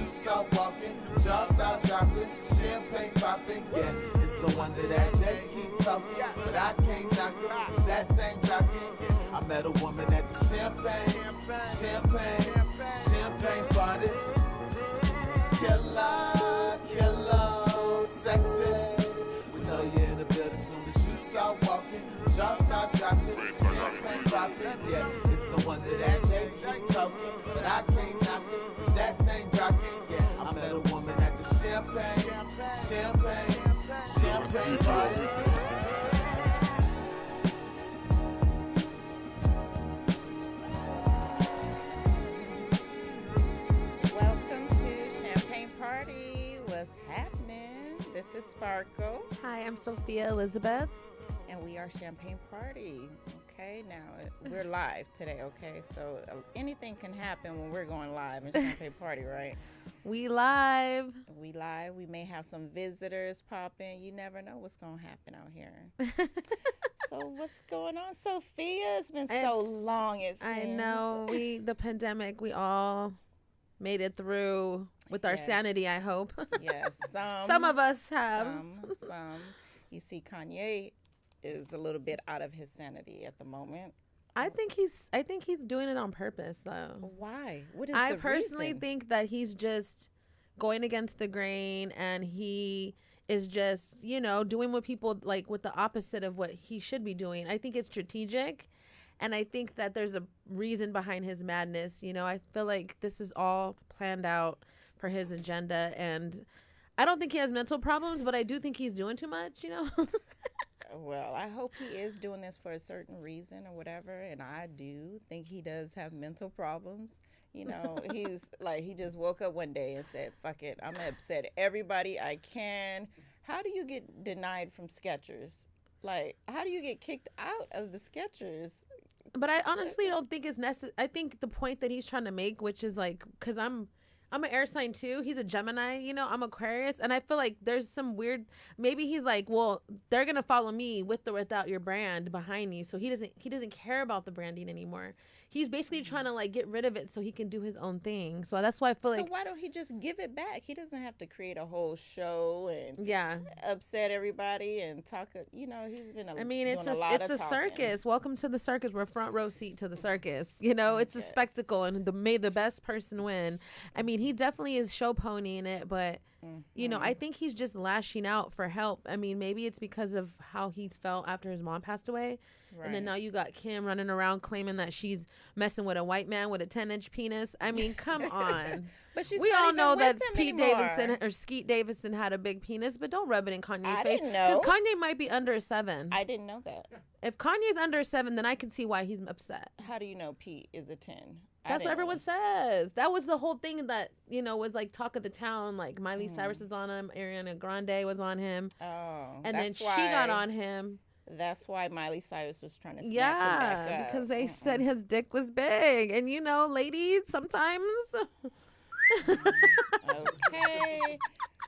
shoes start walking, jaws start dropping, champagne popping. Yeah, it's the one that they keep talking, but I can't knock it. Cause that thing rocking. Yeah, I met a woman at the champagne party. Killer, sexy. We know you're in the building soon as you start walking, jaws start dropping, champagne popping. Yeah, it's the one that they keep talking, but I can't knock it. Cause that thing rocking. Yeah, I met a woman at the champagne party. What's happening? This is Sparkle. Hi, I'm Sophia Elizabeth. And we are Champagne Party. Okay, now we're live today, okay? So anything can happen when we're going live in Champagne Party, right? We live. We live. We may have some visitors pop in. You never know what's going to happen out here. So what's going on, Sophia? It's been so long, it seems. I know. The pandemic, we all made it through with our sanity, I hope. Yes. Some of us have. Some. You see, Kanye is a little bit out of his sanity at the moment. I think he's doing it on purpose, though. Why? What is I the personally reason? think that he's just going against the grain, and he is just, doing what people like with the opposite of what he should be doing. I think it's strategic. And I think that there's a reason behind his madness. I feel like this is all planned out for his agenda. And I don't think he has mental problems, but I do think he's doing too much, Well, I hope he is doing this for a certain reason or whatever. And I do think he does have mental problems. He's like, he just woke up one day and said, fuck it, I'm going to upset everybody I can. How do you get denied from Skechers? Like, how do you get kicked out of the Skechers? But I honestly don't think it's necessary. I think the point that he's trying to make, which is like, because I'm an air sign too. He's a Gemini, I'm Aquarius. And I feel like there's some weird, maybe he's like, well, they're going to follow me with or without your brand behind me. So he doesn't care about the branding anymore. He's basically trying to like get rid of it so he can do his own thing. So that's why I feel like. So why don't he just give it back? He doesn't have to create a whole show and upset everybody and talk. He's been it's a circus. Welcome to the circus. We're front row seat to the circus. It's a spectacle, and may the best person win. I mean, he definitely is show ponying it, but I think he's just lashing out for help. I mean, maybe it's because of how he felt after his mom passed away. Right. And then now you got Kim running around claiming that she's messing with a white man with a 10-inch penis. I mean, come on. But we all know that Pete Davidson or Skeet Davidson had a big penis, but don't rub it in Kanye's face. Because Kanye might be under 7. I didn't know that. If Kanye's under 7, then I can see why he's upset. How do you know Pete is a 10? That's what everyone says. That was the whole thing that, was like talk of the town. Like Miley Cyrus was on him. Ariana Grande was on him. Oh. And then she got on him. That's why Miley Cyrus was trying to snatch him back up. Because they said his dick was big. And, ladies, sometimes. Okay.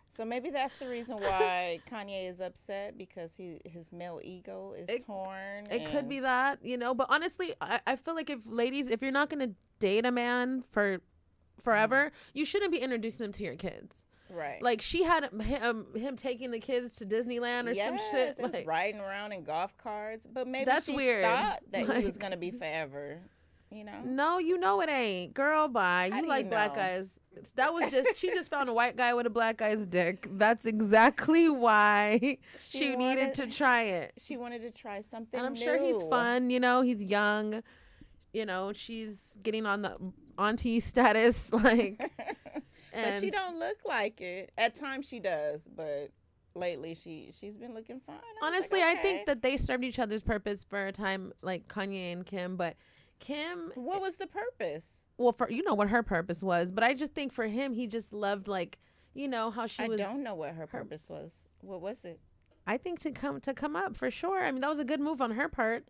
So maybe that's the reason why Kanye is upset, because his male ego is torn. It could be that, But honestly, I feel like if you're not going to date a man for forever, you shouldn't be introducing them to your kids. Right. Like she had him taking the kids to Disneyland or some shit. Like riding around in golf carts. But maybe that's she weird. thought that he was going to be forever. No, it ain't. Girl, bye. You like black guys. That was she just found a white guy with a black guy's dick. That's exactly why she needed to try it. She wanted to try something And I'm new. sure he's fun, he's young. She's getting on the auntie status, like. But she don't look like it. At times she does, but lately she's been looking fine. Honestly, I think that they served each other's purpose for a time, like Kanye and Kim, but Kim. What was the purpose? Well, for what her purpose was, but I just think for him, he just loved how she was. I don't know what her purpose was. What was it? I think to come up for sure. I mean, that was a good move on her part.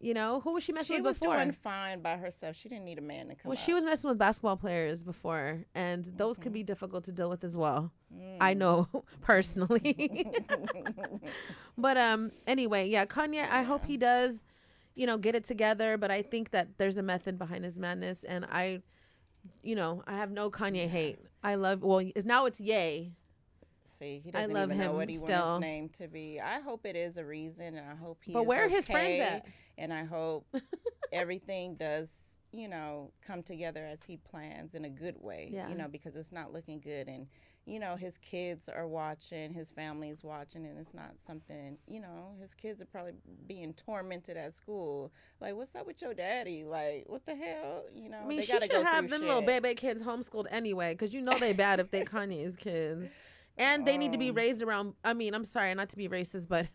Who was she messing with before? She was doing fine by herself. She didn't need a man to come up. She was messing with basketball players before, and those could be difficult to deal with as well. I know personally. But anyway, Kanye, I hope he does, get it together. But I think that there's a method behind his madness, and I I have no Kanye hate. I love, well, now it's Ye. See, he doesn't love even know him what he wants still. his name to be. I hope it is a reason, and I hope he But is where are okay, his friends at? and I hope everything does, come together as he plans in a good way, Yeah. because it's not looking good. And, his kids are watching, his family's watching, and it's not something, his kids are probably being tormented at school. Like, what's up with your daddy? Like, what the hell? I mean, they she gotta should go have through them shit. little baby kids homeschooled anyway, because they bad if they Kanye's kids. And they need to be raised around, I'm sorry, not to be racist, but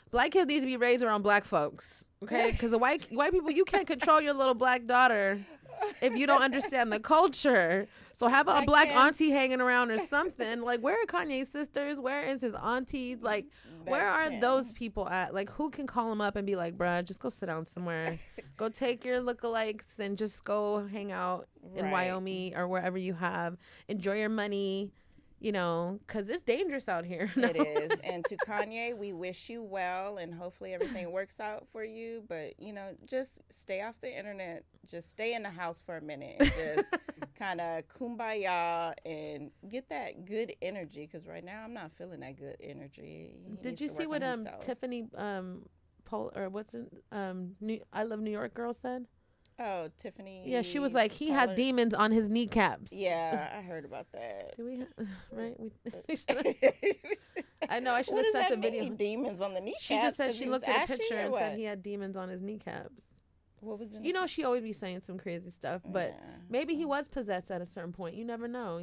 black kids need to be raised around black folks, okay? Because the white people, you can't control your little black daughter if you don't understand the culture. So have a black auntie hanging around or something. Like, where are Kanye's sisters? Where is his aunties? Like, where are those people at? Like, who can call him up and be like, bruh, just go sit down somewhere. Go take your lookalikes and just go hang out in Wyoming or wherever you have. Enjoy your money. Because it's dangerous out here. It is. And to Kanye, we wish you well, and hopefully everything works out for you. But, just stay off the internet. Just stay in the house for a minute and just kind of kumbaya and get that good energy. Because right now I'm not feeling that good energy. Did you see what Tiffany I Love New York girl said? Oh, Tiffany. Yeah, she was like, he had demons on his kneecaps. Yeah, I heard about that. Do we right? I know, I should have What does sent that the video. mean, demons on the kneecaps? She just said 'Cause she he looked was at a ashy picture or and what? said he had demons on his kneecaps. What was it? She always be saying some crazy stuff, but Yeah. maybe he was possessed at a certain point. You never know,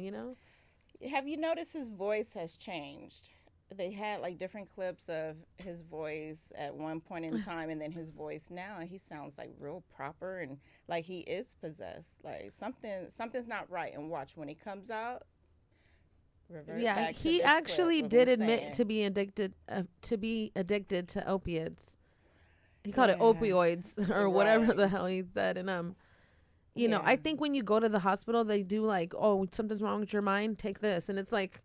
Have you noticed his voice has changed? They had like different clips of his voice at one point in time, and then his voice now, and he sounds like real proper and like he is possessed. Like something's not right. And watch when he comes out. Yeah, he actually did admit to be addicted to opiates. He called it opioids or whatever the hell he said. And I think when you go to the hospital, they do like, oh, something's wrong with your mind, take this, and it's like.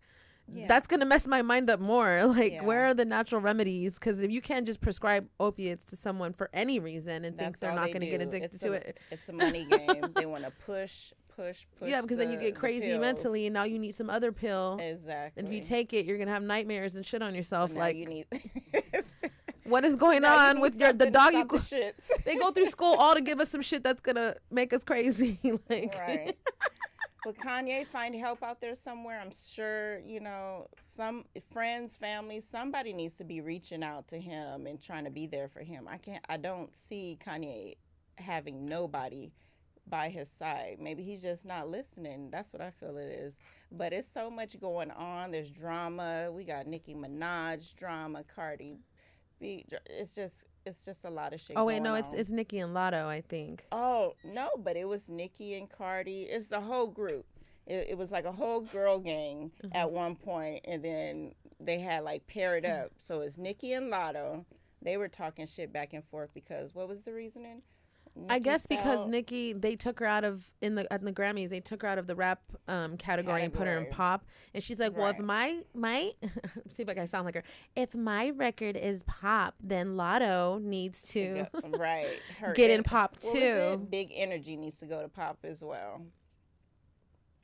Yeah. That's going to mess my mind up more. Like, where are the natural remedies? Because if you can't just prescribe opiates to someone for any reason and think they're not going to get addicted to it. It's a money game. They want to push. Yeah, because then you get crazy mentally, and now you need some other pill. Exactly. And if you take it, you're going to have nightmares and shit on yourself. So like, you need what is going on with the dog? They go through school all to give us some shit that's going to make us crazy. Like, right. But Kanye, find help out there somewhere. I'm sure, some friends, family, somebody needs to be reaching out to him and trying to be there for him. I don't see Kanye having nobody by his side. Maybe he's just not listening. That's what I feel it is. But it's so much going on. There's drama. We got Nicki Minaj drama, Cardi B. It's just a lot of shit. Oh wait, no, it's Nicki and Lotto, I think. Oh no, but it was Nicki and Cardi. It's the whole group. It was like a whole girl gang at one point, and then they had like paired up. So it's Nicki and Lotto. They were talking shit back and forth because what was the reasoning? I guess because Nicki, they took her out of at the Grammys. They took her out of the rap category and put her in pop. And she's like, well, if my see if I can sound like her. If my record is pop, then Lotto needs to get in pop too. Big Energy needs to go to pop as well.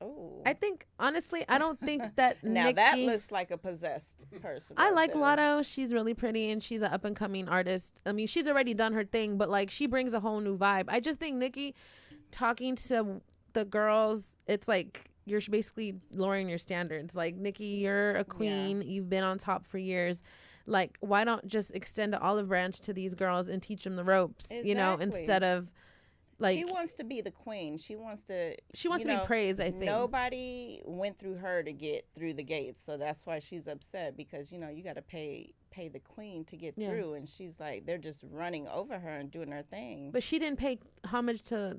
Oh, I think honestly, I don't think that now Nicki, that looks like a possessed person. I like Lotto. She's really pretty and she's an up and coming artist. I mean, she's already done her thing, but like she brings a whole new vibe. I just think Nicki talking to the girls, it's like you're basically lowering your standards. Like, Nicki, you're a queen. Yeah. You've been on top for years. Like, why don't just extend an olive branch to these girls and teach them the ropes, exactly. Instead of like, she wants to be the queen. She wants to be praised, I think. Nobody went through her to get through the gates. So that's why she's upset because, you got to pay the queen to get through. And she's like, they're just running over her and doing her thing. But she didn't pay homage to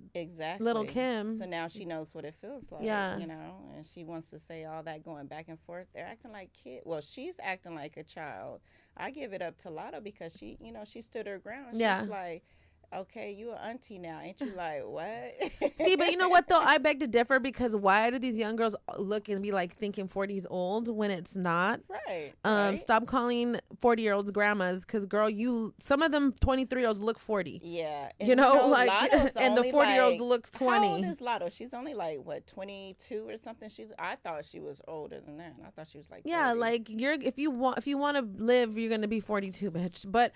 Little Kim. So now she knows what it feels like, and she wants to say all that going back and forth. They're acting like kids. Well, she's acting like a child. I give it up to Lotto because she, she stood her ground. She's like, okay, you an auntie now, ain't you? Like, what? See, but you know what though? I beg to differ, because why do these young girls look and be like thinking 40 is old when it's not? Right. Stop calling 40-year-olds grandmas, because girl, some of them 23-year-olds look 40. Yeah. You know, like, Lotto's and the only 40-year-olds like, look 20. How old is Lotto? She's only like what, 22 or something. I thought she was older than that. I thought she was like 30. Yeah, like if you want to live, you're gonna be 42, bitch. But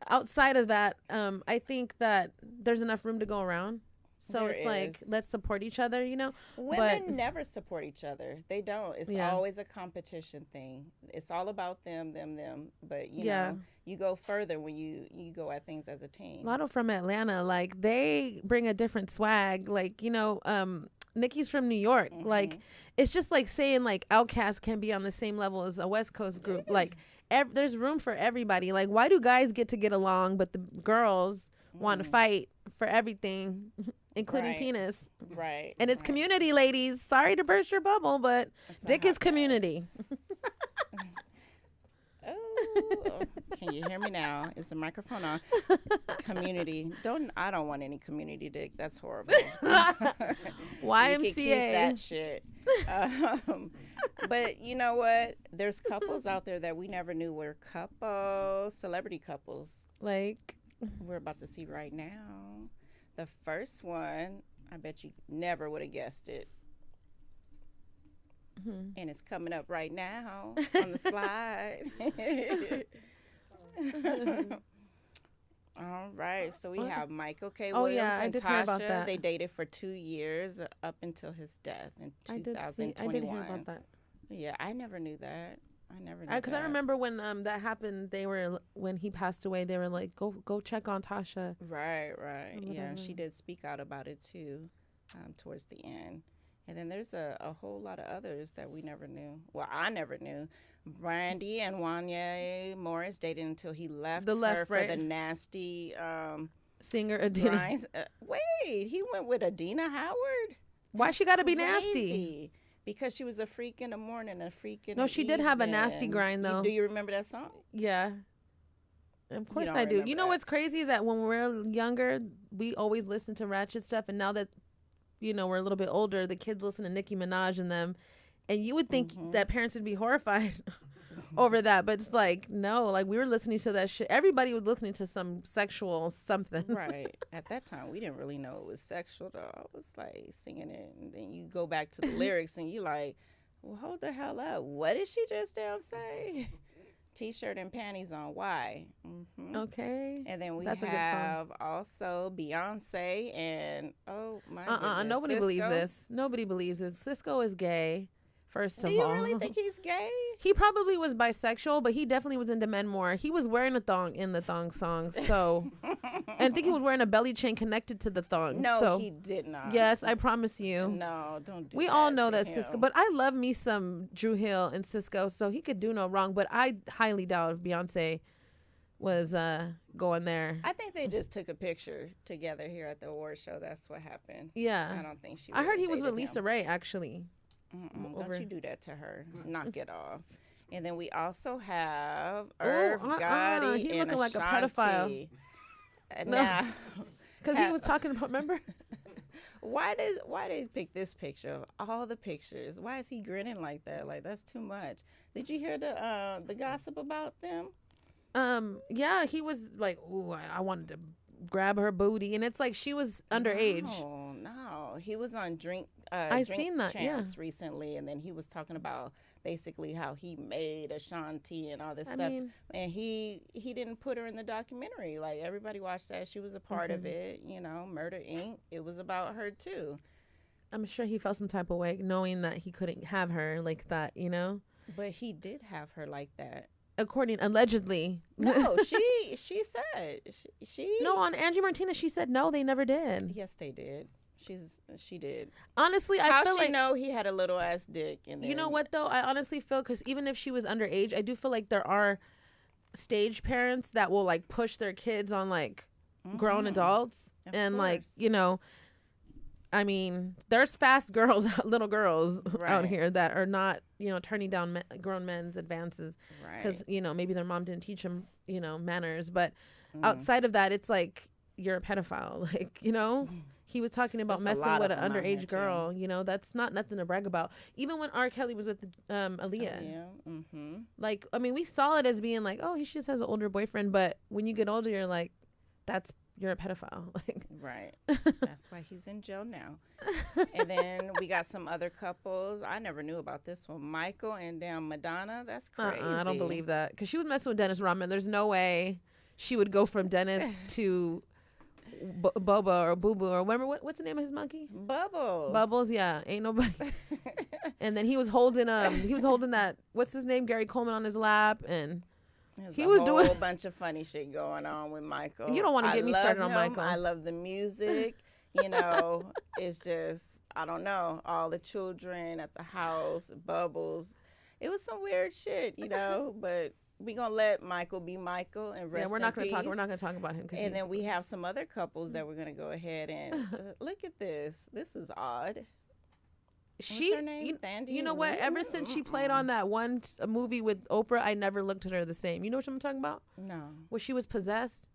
outside of that, I think that there's enough room to go around. So There it's like, is. let's support each other, you know. Women never support each other. They don't. It's Yeah. always a competition thing. It's all about them. But you Yeah. know, you go further when you go at things as a team. Lotto from Atlanta, like they bring a different swag. Like, you know, Nikki's from New York. Like, it's just like saying like Outkast can be on the same level as a West Coast group. Like, there's room for everybody. Like, why do guys get along, but the girls want to fight for everything, including Right. penis? Right. And it's right. community, ladies. Sorry to burst your bubble, but It's a dick hot is community. Oh, can you hear me now? Is the microphone on? Community. I don't want any community dick. That's horrible. YMCA. You can keep that shit. But you know what? There's couples out there that we never knew were couples, celebrity couples. Like, We're about to see right now. The first one, I bet you never would have guessed it. And it's coming up right now on the slide. All right, so we have Michael K. Oh, Williams yeah, I and did hear about Tasha. that. They dated for 2 years up until his death in I 2021. did hear about that. Yeah, I never knew that. I never knew Because I remember when that happened, when he passed away, they were like, go check on Tasha. Right. Yeah, and she whatever. did speak out about it too, towards the end. And then there's a whole lot of others that we never knew. Well, I never knew. Brandy and Wanya Morris dated until he left The left, her for right. the nasty Singer Adina. grinds. Wait, he went with Adina Howard? Why she got to be Crazy. nasty? Because she was a freak in the morning, a freak in No, the she did have a nasty evening. grind, though. Do you remember that song? Yeah. Of course don't I do. remember You know that. what's crazy is that when we're younger, we always listen to ratchet stuff, and now that we're a little bit older, the kids listen to Nicki Minaj and them, and you would think that parents would be horrified over that, but it's like, no, like we were listening to that shit. Everybody was listening to some sexual something. Right. At that time, we didn't really know it was sexual, though. I was like singing it, and then you go back to the lyrics, and you like, well, hold the hell up. What did she just damn say? T-shirt and panties on. Why? Okay. And then we That's a good song. have also Beyonce and, oh, my goodness, Nobody believes Sisqó. this. Nobody believes this. Cisco is gay. First Do of you all, really think he's gay? he probably was bisexual, but he definitely was into men more. He was wearing a thong in the thong song, so and I think he was wearing a belly chain connected to the thong. No, so, he did not. yes, I promise you. No, don't do We that all know to that him. Cisco, but I love me some Drew Hill and Cisco, so he could do no wrong. But I highly doubt if Beyonce was going there. I think they just took a picture together here at the award show. That's what happened. Yeah, I don't think she. I heard really he was with dated Lisa him. Ray actually. Don't you do that to her. Knock it off. And then we also have Irv Gotti he and looking like a Ashanti. pedophile. Now, Because he was talking about, remember? why they pick this picture of all the pictures? Why is he grinning like that? Like, that's too much. Did you hear the gossip about them? Yeah, he was like, ooh, I wanted to grab her booty, and it's like she was underage. No, he was on Drink. I Drink seen that, yeah. Champs recently, and then he was talking about basically how he made Ashanti and all this I stuff, mean- and he didn't put her in the documentary. Like, everybody watched that; she was a part of it. You know, Murder Inc. It was about her too. I'm sure he felt some type of way knowing that he couldn't have her like that, But he did have her like that. allegedly. No, she said she. No, on Angie Martinez, she said no, they never did. Yes, they did. She did. Honestly, I How feel she like know he had a little ass dick? And you know then- what though? I honestly feel because even if she was underage, I do feel like there are stage parents that will like push their kids on like grown adults Of and like course. I mean, there's fast girls, little girls out Right. here that are not, turning down grown men's advances Right. because, maybe their mom didn't teach them, manners. But Outside of that, it's like you're a pedophile. Like, you know, he was talking about There's a messing lot with of an them out here, underage too. girl. You know, that's not nothing to brag about. Even when R. Kelly was with Aaliyah. Yeah. Mm-hmm. Like, I mean, we saw it as being like, oh, he just has an older boyfriend. But when you get older, you're like, you're a pedophile. Like, Right. That's why he's in jail now. And then we got some other couples. I never knew about this one. Michael and damn Madonna. That's crazy. I don't believe that. Because she was messing with Dennis Rodman. There's no way she would go from Dennis to Boba or Boo Boo or remember what's the name of his monkey? Bubbles. Yeah, ain't nobody. And then he was holding that what's his name, Gary Coleman on his lap, and he was doing a whole bunch of funny shit going on with Michael. You don't want to get me started on him. Michael. I love the music. You know, it's just I don't know, all the children at the house, Bubbles. It was some weird shit, you know, but we gonna let Michael be Michael and rest. Yeah, we're in not gonna peace. talk. We're not gonna talk about him. And then we have some other couples that we're gonna go ahead and look at this. This is odd. What's her name? Thandi you know what? Ever since she played on that one movie with Oprah, I never looked at her the same. You know what I'm talking about? No. Where she was possessed.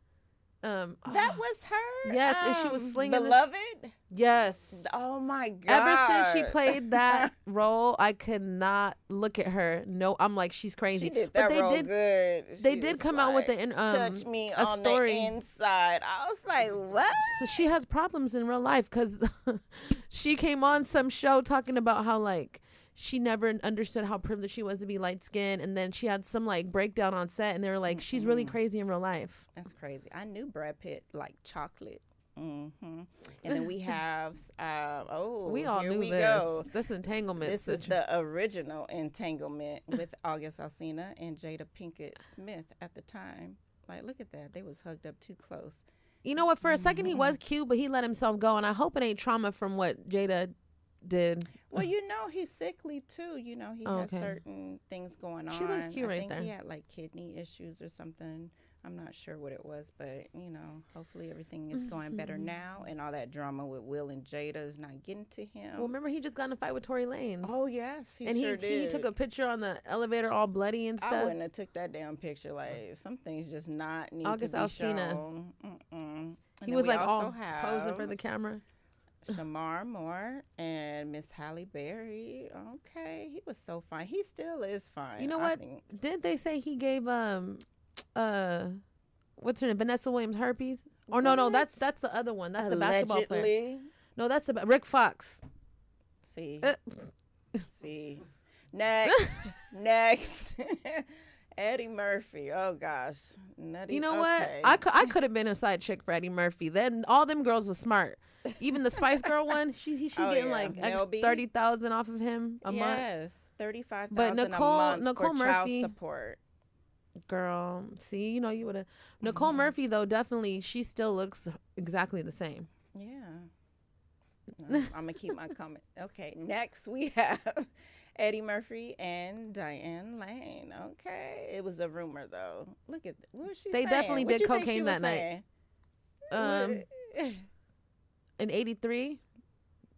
That was her. Yes, and she was slinging Beloved. Yes. Oh my god. Ever since she played that role, I could not look at her. No, I'm like, she's crazy. She did that role good. They did come out with touch me a on story. the inside. I was like, what? So she has problems in real life because she came on some show talking about how like she never understood how privileged she was to be light skinned, and then she had some like breakdown on set, and they were like, she's really crazy in real life. That's crazy. I knew Brad Pitt liked chocolate. And then we have we all here knew we this. Go. This entanglement. This is the original entanglement with August Alsina and Jada Pinkett Smith at the time. Like, look at that. They was hugged up too close. You know what? For a second, he was cute, but he let himself go, and I hope it ain't trauma from what Jada did. Well, you know, he's sickly too. You know, he has certain things going on. She looks cute right there. I think he had like kidney issues or something. I'm not sure what it was, but you know, hopefully everything is going better now, and all that drama with Will and Jada is not getting to him. Well, remember he just got in a fight with Tory Lanez. Oh yes, he did. took a picture on the elevator all bloody and stuff. I wouldn't have took that damn picture. Like some things just not need August to be Alsina. shown. He was like all posing for the camera. Shamar Moore and Miss Halle Berry. Okay, he was so fine. He still is fine. You know what? Didn't they say he gave what's her name, Vanessa Williams herpes? Or no, that's the other one. That's the basketball player. No, that's the Rick Fox. See, see. Next. Eddie Murphy. Oh gosh. Nutty. You know what? I could have been a side chick for Eddie Murphy. Then all them girls was smart. Even the Spice Girl one, she getting like extra 30,000 off of him a month. Yes, 35,000 but Nicole Nicole for Murphy child support. Girl, see, you know you would have. Nicole Murphy though, definitely, she still looks exactly the same. Yeah. I'm gonna keep my comment. Okay, next we have Eddie Murphy and Diane Lane. Okay, it was a rumor though. Look at what was she They saying? definitely What did you think cocaine she that was night. saying? In '83,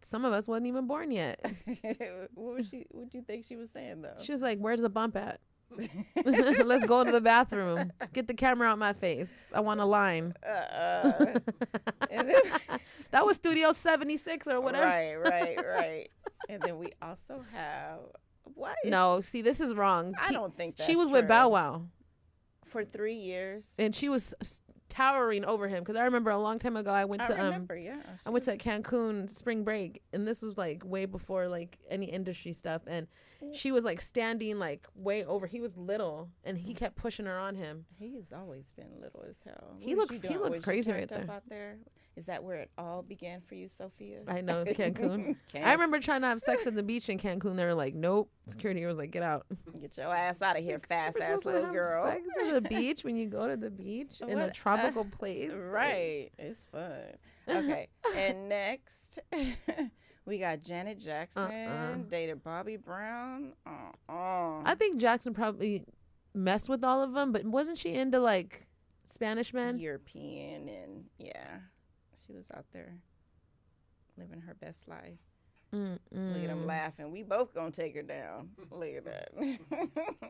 some of us wasn't even born yet. What do you think she was saying though? She was like, "Where's the bump at? Let's go to the bathroom. Get the camera out my face. I want a line." And then, that was Studio 76 or whatever. Right. And then we also have No, see, this is wrong. I don't think that's she was true. with Bow Wow for 3 years, and she was towering over him. Because I remember a long time ago, I went to Cancun spring break, and this was like way before like any industry stuff, and she was like standing like way over. He was little, and he kept pushing her on him. He's always been little as hell. He looks crazy right there. Out there. Is that where it all began for you, Sophia? I know, Cancun. I remember trying to have sex at the beach in Cancun. They were like, "Nope." Security was like, "Get out. Get your ass out of here, fast ass little girl." Sex at the beach when you go to the beach in a tropical place. Right. It's fun. Okay. And next, we got Janet Jackson dated Bobby Brown. I think Jackson probably messed with all of them, but wasn't she into like Spanish men? European, and yeah, she was out there living her best life. Look at them laughing. We both gonna take her down. Look at that.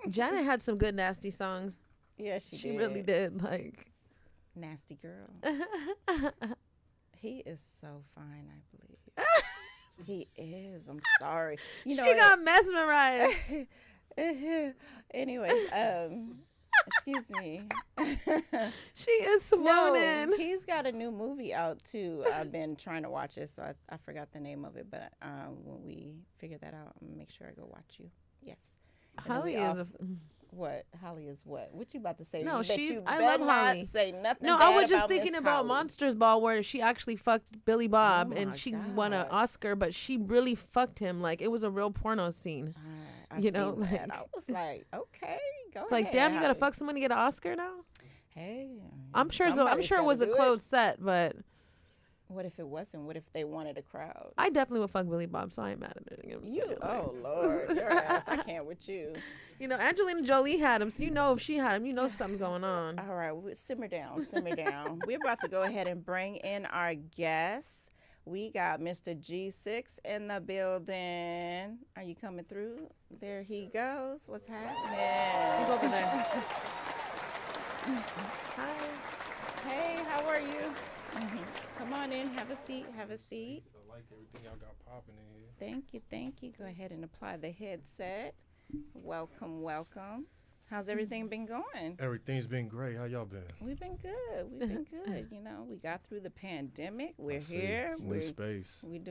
Janet had some good nasty songs. Yeah, she did. She really did. Like, Nasty girl. He is so fine, I believe. He is. I'm sorry. You know, she got mesmerized. Anyways, excuse me. She is swollen. He's got a new movie out too. I've been trying to watch it, so I forgot the name of it. But when we figure that out, I'm gonna make sure I go watch you. Yes. Holly is what? Holly is what? What you about to say? No, That she's. you I better love not Holly. Say nothing. No, bad I was just about thinking Miss about Holly. Monsters Ball, where she actually fucked Billy Bob, Oh and my she won an God. Oscar, but she really fucked him. Like, it was a real porno scene. I You know, seen that. like- I was like, okay, go Like, ahead. damn, you gotta Holly. fuck someone to get an Oscar now? Hey, I'm sure it somebody's was a gotta do closed set, but What if it wasn't? What if they wanted a crowd? I definitely would fuck Billy Bob, so I ain't mad at it. You know what I'm You, saying? oh Lord, your ass! I can't with you. You know, Angelina Jolie had him, so you know if she had him, you know something's going on. All right, simmer down, simmer down. We're about to go ahead and bring in our guests. We got Mr. G6 in the building. Are you coming through? There he goes. What's happening? He's over there. Hi. Hey, how are you? Come on in. Have a seat. Have a seat. I like everything y'all got popping in here. Thank you. Thank you. Go ahead and apply the headset. Welcome, welcome. How's everything been going? Everything's been great. How y'all been? We've been good. We've been good. You know, we got through the pandemic. We're I see. here. New space. We're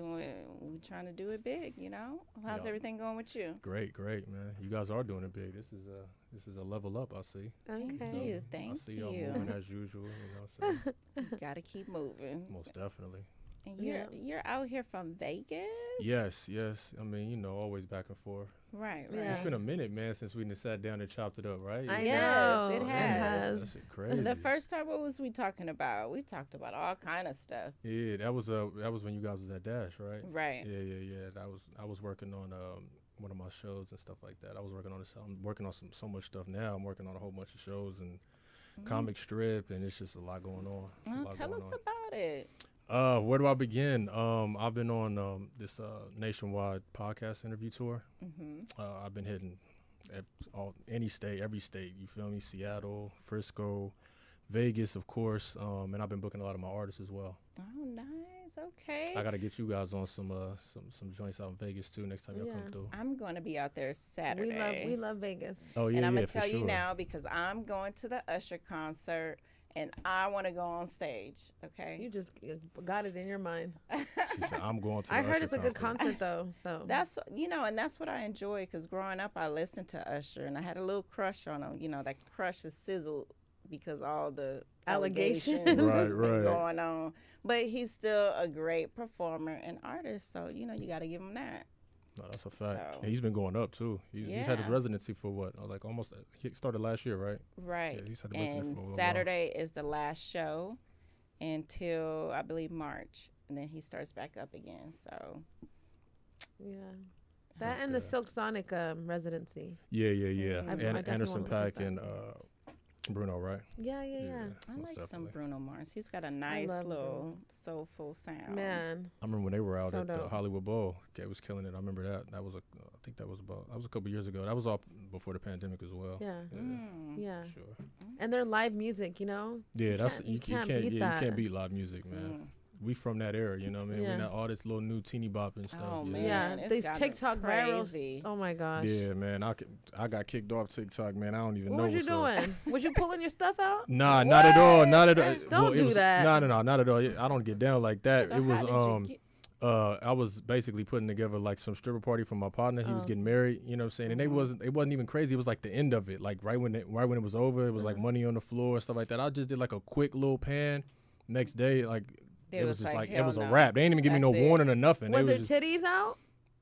trying to do it big, you know? How's Yeah. everything going with you? Great, man. You guys are doing it big. This is a level up. I see. Thank Okay. you. I Thank see y'all you. moving as usual. You know, so You got to keep moving. most definitely. And Yeah. you're out here from Vegas? Yes. I mean, you know, always back and forth. Right, right. Yeah. It's been a minute, man, since we done sat down and chopped it up, right? I Yes, know. it has. That shit crazy. The first time, what was we talking about? We talked about all kind of stuff. Yeah, that was when you guys was at Dash, right? Right. Yeah. I was working on one of my shows and stuff like that. I was working on this. I'm working on so much stuff now. I'm working on a whole bunch of shows and comic strip, and it's just a lot going on. Oh, tell us about it. Where do I begin? I've been on this nationwide podcast interview tour. I've been hitting every state. You feel me? Seattle, Frisco, Vegas, of course. And I've been booking a lot of my artists as well. Oh, nice. Okay. I got to get you guys on some joints out in Vegas too next time y'all Yeah. come through. I'm going to be out there Saturday. We love Vegas. Oh yeah, And I'm yeah, going to for tell you sure. now because I'm going to the Usher concert and I want to go on stage. Okay. You just got it in your mind. She said, I'm going to the I heard Usher it's a good concert though. So That's and that's what I enjoy because growing up I listened to Usher and I had a little crush on him. You know, that crush is sizzled because all the Allegations. that's Right, been right. going on. But he's still a great performer and artist, so you got to give him that. No, that's a fact. So- And he's been going up too. He's had his Yeah. residency for what? Like almost. He started last year, right? Right. Yeah, he's had the residency And for a little Saturday is the last show until I believe March, and then he starts back up again. So yeah. That's That and the good. Silk Sonic residency. Yeah. Mhm. I And definitely Anderson wanna check Paak and that. Bruno, right? Yeah. I most like some definitely. Bruno Mars. He's got a nice love little soulful sound. Man. I remember when they were out So at the dope. Hollywood Bowl. It was killing it. I remember that. That was I think that was a couple years ago. That was all before the pandemic as well. Yeah. Mm. Yeah. Sure. And their live music, you know? Yeah, you can't can't beat you that. can't beat live music, man. We from that era, you know what I mean? Yeah. We got all this little new teeny bop and stuff. Oh, yeah. man. Yeah. it's These gotten TikTok crazy. virals. Oh my gosh. Yeah, man. I got kicked off TikTok, man. I don't even What know was you what's up. doing? Was you pulling your stuff out? Nah, not at all. Not at all. Don't do that. No, not at all. I don't get down like that. So It was how did you I was basically putting together like some stripper party for my partner. He was getting married, you know what I'm saying? And it wasn't even crazy. It was like the end of it. Like right when it was over, it was like money on the floor and stuff like that. I just did like a quick little pan. Next day, like it was just like it hell was a no. wrap. They didn't even give me no That's it. warning or nothing. Were It their was just, titties out?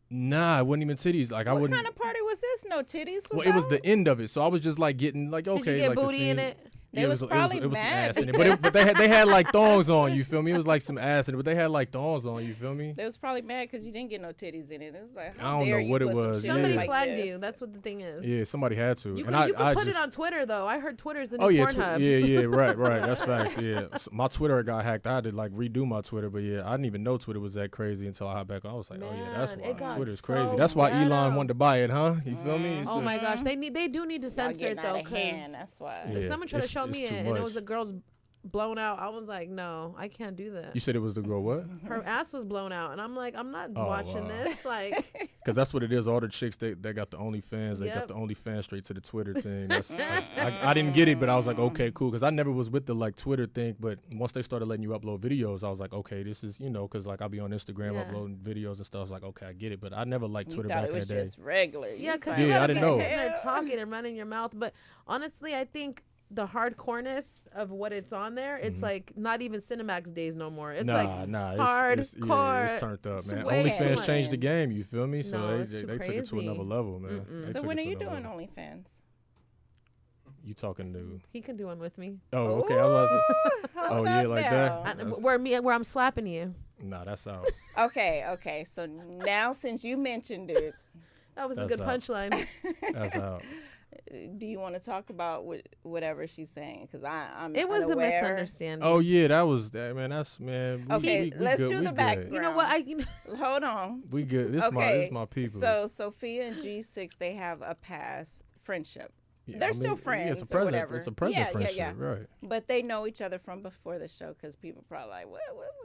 nah, it wasn't even titties. Like I What wouldn't kind of party was this? No titties? well, it was the end of it. So I was just like getting like okay, Did you get like the booty in scene- it? They was probably it was some mad ass in it, but they had like thongs on. You feel me? It was like some ass in it, but they had like thongs on. You feel me? They was probably mad because you didn't get no titties in it. It was like, I how don't dare know you what it put some was. shit Yeah. Somebody like flagged this? you. That's what the thing is. Yeah, somebody had to. You and could put just, it on Twitter though. I heard Twitter's the new Oh yeah, Pornhub. yeah, right. That's facts. Yeah, so my Twitter got hacked. I had to like redo my Twitter, but yeah, I didn't even know Twitter was that crazy until I hopped back on. I was like, oh yeah, that's Man, it why got Twitter's so crazy. That's why ghetto. Elon wanted to buy it, huh? You feel me? Oh So- my gosh, they do need to Y'all censor it getting though. out of hand. That's why. Yeah. Someone tried to it's- show it's me too it, and it much. was a girl's blown out. I was like, no, I can't do that. You said it was the girl what? Her ass was blown out, and I'm like, I'm not Oh, watching wow. this. Like, Because that's what it is. All the chicks they got the OnlyFans. They Yep. got the OnlyFans straight to the Twitter thing. That's I didn't get it, but I was like, okay, cool. Because I never was with the like Twitter thing. But once they started letting you upload videos, I was like, okay, this is because like I'll be on Instagram Yeah. uploading videos and stuff. I was like, okay, I get it. But I never liked You Twitter thought back it in was the day. just regular. yeah, because Yeah, you I gotta didn't be know. sitting there talking and running your mouth. But honestly, I think the hardcoreness of what it's on there, it's like not even Cinemax days no more. It's like hardcore. It's turned up, It's man. way too OnlyFans much. changed the game. You feel me? So No, they it's too they took it to crazy. another level, man. They So took when it are to you another doing level. OnlyFans? You talking to? he can do one with me. Oh, okay. I was. Hold Oh, yeah, up like now. that? I, where I'm slapping you. Nah, that's out. Okay. So now since you mentioned it, That was a That's good out. punchline. That's out. do you want to talk about whatever she's saying? Because I'm It was a unaware. misunderstanding. Oh yeah, that was that, man. That's man. Okay, let's good, do we the good. background. You know what? Hold on. We good. This Okay, my people. So Sophia and G6, they have a past friendship. Yeah, They're I mean, still yeah, friends it's a or present. whatever. It's a present Yeah, friendship, yeah. right? But they know each other from before the show because people probably like, what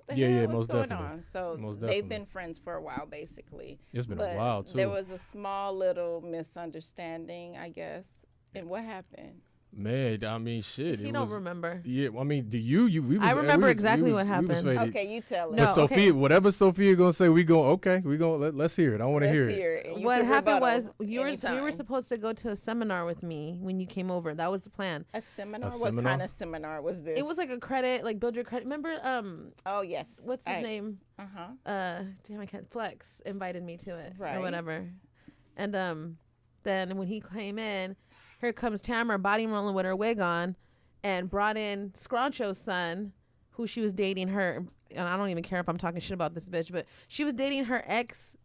the Yeah, hell? yeah, What's most going definitely. on? So Most they've definitely. been friends for a while, basically. It's been But a while too. there was a small little misunderstanding, I guess. And what happened? Man, I mean, shit. He it don't was, remember. Yeah, I mean, do you? We was, I remember we was, exactly we was, what we happened. was faded. Okay, you tell No, us. But Sophia, okay. whatever Sophia gonna say, we gonna let's hear it. I want to Let's hear it. hear it. And you What can happened rebuttal was you were anytime. supposed to go to a seminar with me when you came over. That was the plan. A seminar? A What seminar? kind of seminar was this? It was like a credit, like build your credit. Remember, Oh, yes. what's his name? Uh-huh. Damn, I can't. Flex invited me to it Right. or whatever. And then when he came in, here comes Tamara body rolling with her wig on, and brought in Scroncho's son, who she was dating her. And I don't even care if I'm talking shit about this bitch, but she was dating her ex.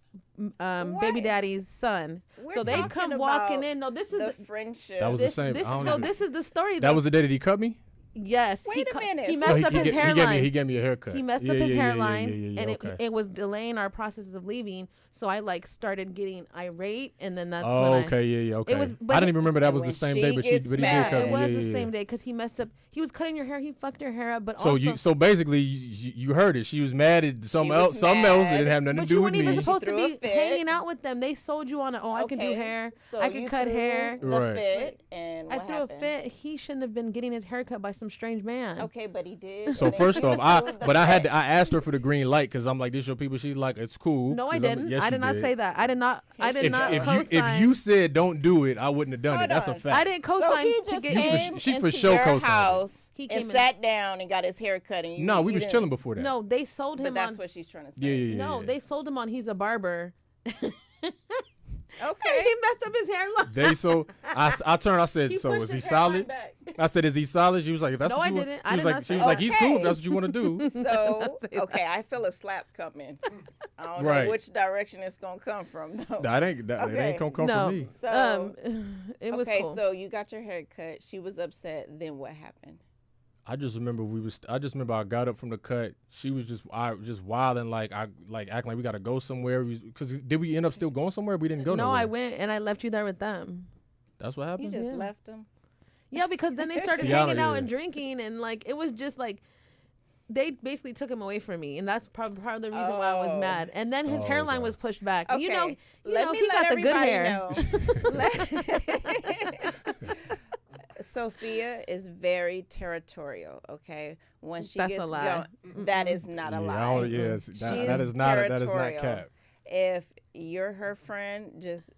Baby daddy's son. We're So they talking come walking about in. No, this is The friendship. That was this, the same. This, I don't no, even- this is the story. That was the day that he cut me. Yes. Wait a minute. He No, messed up his hairline. He gave me a haircut. He messed Yeah, up his yeah, yeah, hairline, yeah, and okay. it was delaying our process of leaving. So I like started getting irate, and then that's Oh, when okay, yeah, okay. was- but I didn't he- even remember that And was the when same she day, but gets he did mad- cut it me. was Yeah, the yeah, same yeah. day because he messed up. He was cutting your hair. He fucked your hair up, but So also. so basically you heard it. She was mad at something was else. Something else. It mad. didn't have nothing to But do you with weren't even me. supposed to threw a be fit. hanging out with them. They sold you on it. Oh, I could do Okay. hair. So I you could cut threw hair. The Right. fit, and I what threw happened? a fit. He shouldn't have been getting his hair cut by some strange man. Okay, but he did. So and then first you off, threw the fit. I asked her for the green light because I'm like, this your people. She's like, it's cool. No, I 'Cause I'm- didn't. yes, I you did not say that. I did not. I did not if co-sign. you said don't do it, I wouldn't have done it. Hold That's a on. fact. I didn't So co-sign he to just get came she for into sure your co-signed it. house He and came in- sat down and got his hair cut. And you, No, we you was didn't- chilling before that. No, they sold But him that's on. what she's trying to say. Yeah, yeah, yeah. No, they sold him on. He's a barber. Okay. He messed up his hairline. I turned. I said, He so pushed is he his hairline solid? back. I said, is he solid? She was like, if that's No, what I you want. didn't. She I was did like, not she say was like, he's cool if Okay. that's what you want to do. So, say okay, I feel a slap coming. I don't Right. know which direction it's going to come from, though. That ain't it Okay. ain't gonna come No. from me. So, It was okay, cool. so you got your hair cut. She was upset. Then what happened? I just remember I got up from the cut. She was just wilding like acting like we gotta go somewhere. Because did we end up still going somewhere? We didn't go no, nowhere. I went and I left you there with them. That's what You happened. just Yeah. left him. Yeah, because then they started See, I don't- hanging out yeah. and drinking, and like it was just like they basically took him away from me, and that's probably part of the reason why I was Oh. mad. And then his Oh, hairline okay. was pushed back. Okay. You know, Let me he let got the good everybody hair. know. Sophia is very territorial. Okay, when she That's gets a lie. going, that is not a Yeah, I lie. don't- yes, She's that is not territorial. cap. If you're her friend, just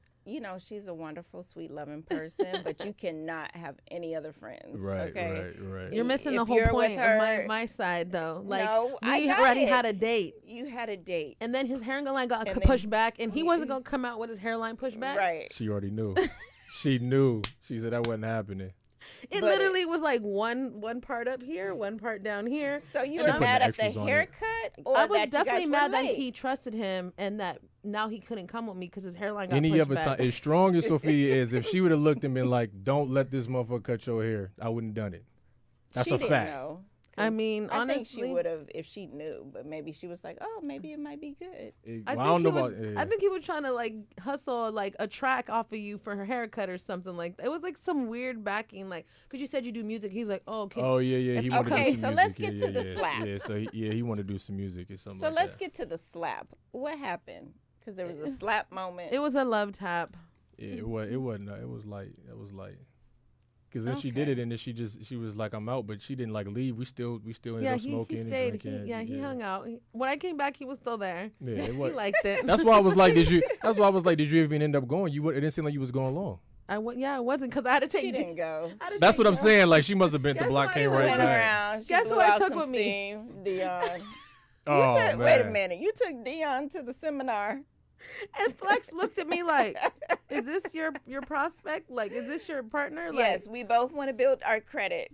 she's a wonderful, sweet, loving person, but you cannot have any other friends. Right, okay? right. You're missing the If whole you're point with of her- my side, though. Like No, I we got already it. had a date, You had a date, and then his hairline got And then- pushed back, and he wasn't gonna come out with his hairline pushed back. right? She already knew. She knew. She said that wasn't happening. It But literally was like one part up here, one part down here. So you She were put mad the at the extras on it. haircut, or I was that you definitely guys mad were that late? he trusted him and that now he couldn't come with me because his hairline got Any pushed other back. time, as strong as Sophia is, if she would have looked and been like, "Don't let this motherfucker cut your hair," I wouldn't have done it. That's she a didn't fact. know. I mean, I honestly, think she would have if she knew, but maybe she was like, "Oh, maybe it might be good." I think he was trying to like hustle like a track off of you for her haircut or something like that. It was like some weird backing, like because you said you do music. He's like, "Oh, okay." Oh yeah. He wanted to do Okay, some so music. let's get to the slap. Yeah, so he wanted to do some music or something. So like let's that. get to the slap. What happened? Because there was a slap moment. It was a love tap. Yeah, it wasn't. It was like. Because then she did it, and then she was like, "I'm out," but she didn't like leave. We still ended up smoking he and stayed. drinking. He hung out. When I came back, he was still there. Yeah, it He was. liked it. That's why I was like, did you even end up going? It didn't seem like you was going long. I wasn't because I had to take. She didn't go. That's what I'm saying. Like she must have been the block came who right Went back. around. She Guess blew who I out took some with me? steam, Dion. Oh man. Wait a minute. You took Dion to the seminar. And Flex looked at me like, "Is this your prospect? Like, is this your partner?" Like, Yes, we both want to build our credit.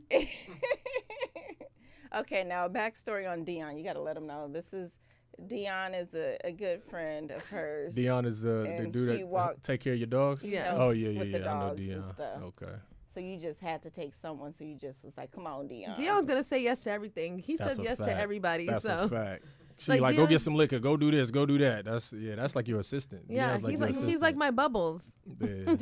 Okay, now backstory on Dion. You got to let them know. Dion is a good friend of hers. Dion is the And dude he that walks- take care of your dogs. Yeah. Oh helps yeah. with the I know dogs and Dion. stuff. Okay. So you just had to take someone. So you just was like, "Come on, Dion." Dion's gonna say yes to everything. He That's says a yes to fact. everybody. That's so a fact. She Like, like go Dion- get some liquor, go do this, go do that. That's like your assistant. yeah, Dion's he's your like assistant. my bubbles, Yeah,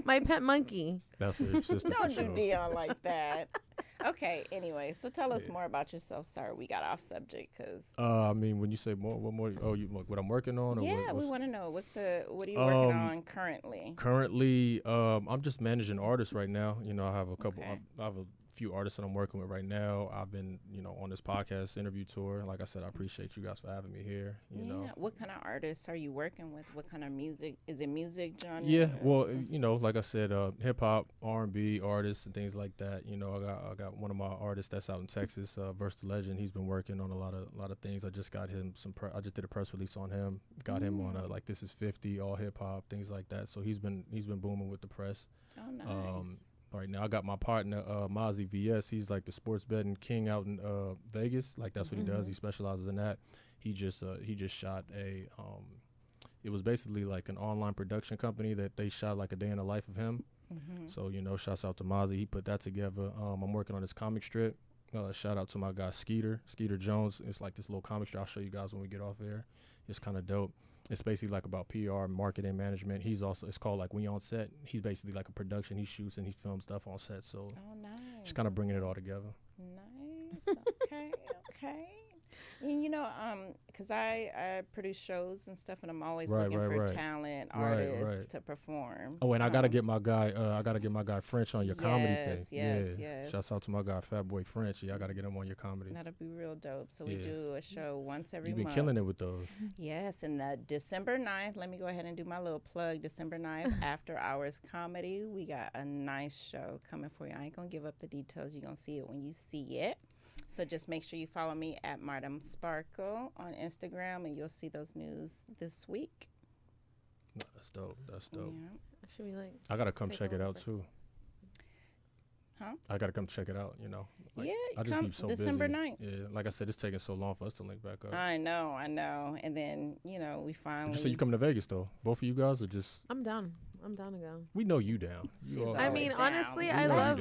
my pet monkey. that's her assistant for Don't do sure. Dion like that. Okay. Anyway, so tell us more about yourself. Sorry, we got off subject because. I mean, when you say more, what more? Oh, what I'm working on? Or Yeah, what's, we want to know what are you working on currently? Currently, I'm just managing artists right now. You know, I have a couple. Okay. I have a few artists that I'm working with right now. I've been, on this podcast interview tour. Like I said, I appreciate you guys for having me here. You know. What kind of artists are you working with? What kind of music? Is it music genre? Yeah, well, like I said, hip hop, R&B artists and things like that. I got one of my artists that's out in Texas, Verse the Legend. He's been working on a lot of things. I just got him I just did a press release on him. Got him on like This Is 50, all hip hop, things like that. So he's been booming with the press. Oh, nice. Right now, I got my partner Mozzie VS. He's like the sports betting king out in Vegas. Like that's what he does. He specializes in that. He just shot a. It was basically like an online production company that they shot like a day in the life of him. So shouts out to Mozzie. He put that together. I'm working on this comic strip. Shout out to my guy Skeeter Jones. It's like this little comic strip. I'll show you guys when we get off air. It's kind of dope. It's basically like about PR, marketing, management. It's called like When You On Set. He's basically like a production. He shoots and he films stuff on set. So nice. just kind of bringing it all together. Nice. Okay. And because I produce shows and stuff, and I'm always looking for talent artists to perform. Oh, and I gotta get my guy. French on your comedy thing. Yes. Shouts out to my guy Fat Boy French. Yeah, I gotta get him on your comedy. That'll be real dope. So we do a show once every You've month. been killing it with those. Yes, and that December 9th, let me go ahead and do my little plug. December 9th, After Hours Comedy. We got a nice show coming for you. I ain't going to give up the details. You're going to see it when you see it. So just make sure you follow me at Martum Sparkle on Instagram, and you'll see those news this week. That's dope. Yeah. Should we I gotta come check it out too. Huh? I gotta come check it out. Yeah, I just come be so December busy. 9th. Yeah, like I said, it's taking so long for us to link back up. I know. And then, we finally. You say you coming to Vegas though? Both of you guys are just. I'm down to go. We know you down. I mean, honestly, I Let's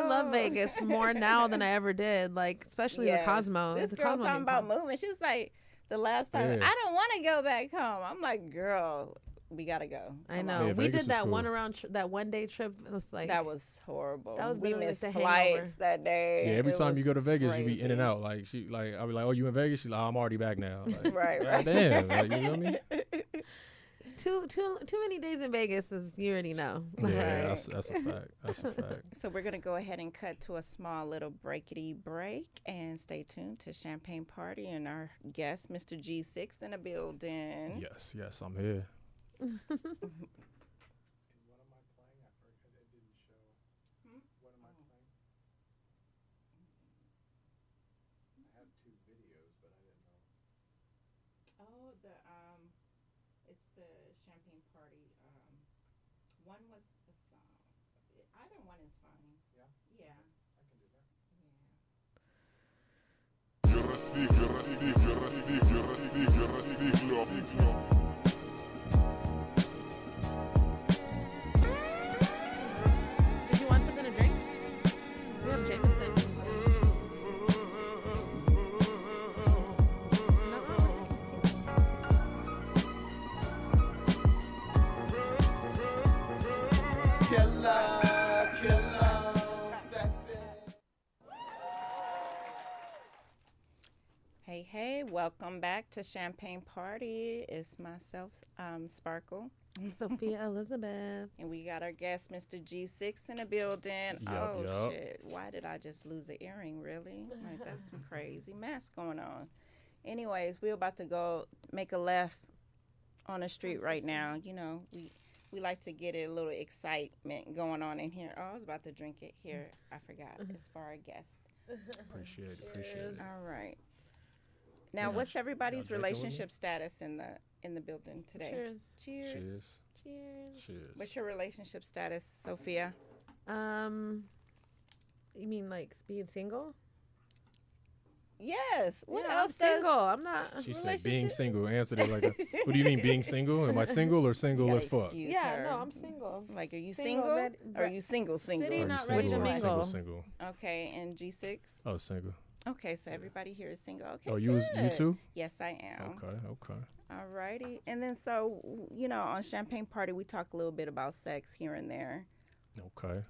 love Vegas more now than I ever did. Like, especially the Cosmo. This The girl Cosmo talking about moving. She was like, the last time, Yeah. I don't want to go back home. I'm like, girl, we gotta go. I Come know. on. Yeah, We Vegas did is that cool. that one day trip. It was like That was horrible. That was we literally missed like the hangover. flights that day. Yeah, every It time you was go to Vegas, you be in and crazy. out. Like I'll be like, "Oh, you in Vegas?" She's like, "Oh, I'm already back now." Like, Right. Damn, like, you know what I mean? too many days in Vegas, is you already know. Yeah, Right. that's a fact. That's a fact. So we're gonna go ahead and cut to a small little breakity break, and stay tuned to Champagne Party and our guest, Mr. G6, in the building. Yes, I'm here. Oh, it's the Champagne Party. One was a song. Either one is fine. Yeah. I can do that. Did you want something to drink? We have Jameson. Welcome back to Champagne Party. It's myself, Sparkle. Sophia Elizabeth. And we got our guest, Mr. G6 in the building. Yup. Shit. Why did I just lose an earring, really? Like, that's some crazy mess going on. Anyways, we're about to go make a left on the street right now. You know, we like to get a little excitement going on in here. Oh, I was about to drink it here. I forgot. It's for our guest. Appreciate it. All right. Now, Yeah, what's everybody's y'all drinking with me? relationship status in the building today? Cheers. Cheers. Cheers. Cheers. Cheers. What's your relationship status, Sophia? You mean like being single? Yes. What Yeah, else? I'm single. I'm not. She said relationship- being single. Answered it like, what do you mean being single? Am I single or single as fuck? Yeah, no, I'm single. Like, are you Single, single? ready- Or are you single? City, Are you not single ready to or mingle. single? Okay, and G6. Oh, single. Okay, so everybody here is single. Okay. Oh, you good. too? Yes, I am. Okay. Alrighty. And then so on Champagne Party we talk a little bit about sex here and there. Okay.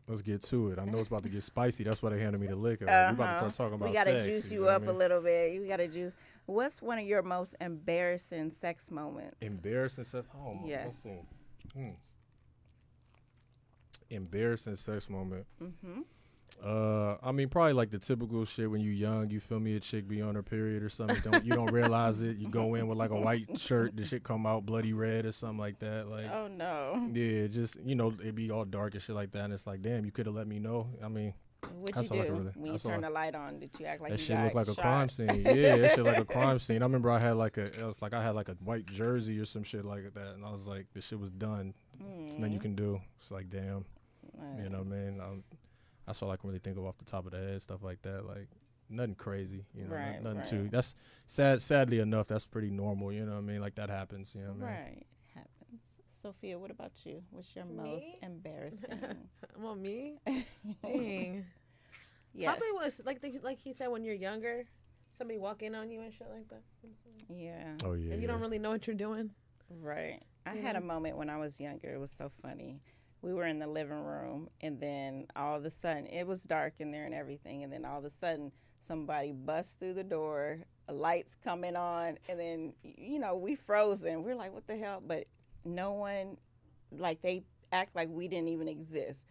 Let's get to it. I know it's about to get spicy. That's why they handed me the liquor. Like, we about to start talking about We gotta sex. juice you know what up I a mean? little bit. You gotta juice. What's one of your most embarrassing sex moments? Embarrassing sex. Oh my. Yes. Embarrassing sex moment. I mean, probably like the typical shit when you young. You feel me? A chick be on her period or something. You don't realize it. You go in with like a white shirt. The shit come out bloody red or something like that. Like, Oh no. yeah, just it be all dark and shit like that. And it's like, damn, you could have let me know. I mean, What'd That's you all I do can really- when you that's all turned I- the light on? Did you act like that you shit got looked like a shot? crime scene. Yeah, that shit like a crime scene. I remember I had like I had like a white jersey or some shit like that, and I was like, this shit was done. There's nothing you can do. It's like, damn, you know what I mean? That's all I can really think of off the top of the head, stuff like that. Like nothing crazy, you know, Right, nothing right. too. That's sadly enough, that's pretty normal. You know what I mean? Like that happens. You know what I mean? Right. Happens. Sophia, what about you? What's your most Me? embarrassing? Well, me? Dang. Yes. Probably was like he said when you're younger, somebody walk in on you and shit like that. Yeah. Oh yeah. And you don't really know what you're doing. Right. I had a moment when I was younger. It was so funny. We were in the living room, and then all of a sudden, it was dark in there and everything. And then all of a sudden, somebody busts through the door, lights coming on, and then, we frozen. We're like, what the hell? But no one, like, they act like we didn't even exist.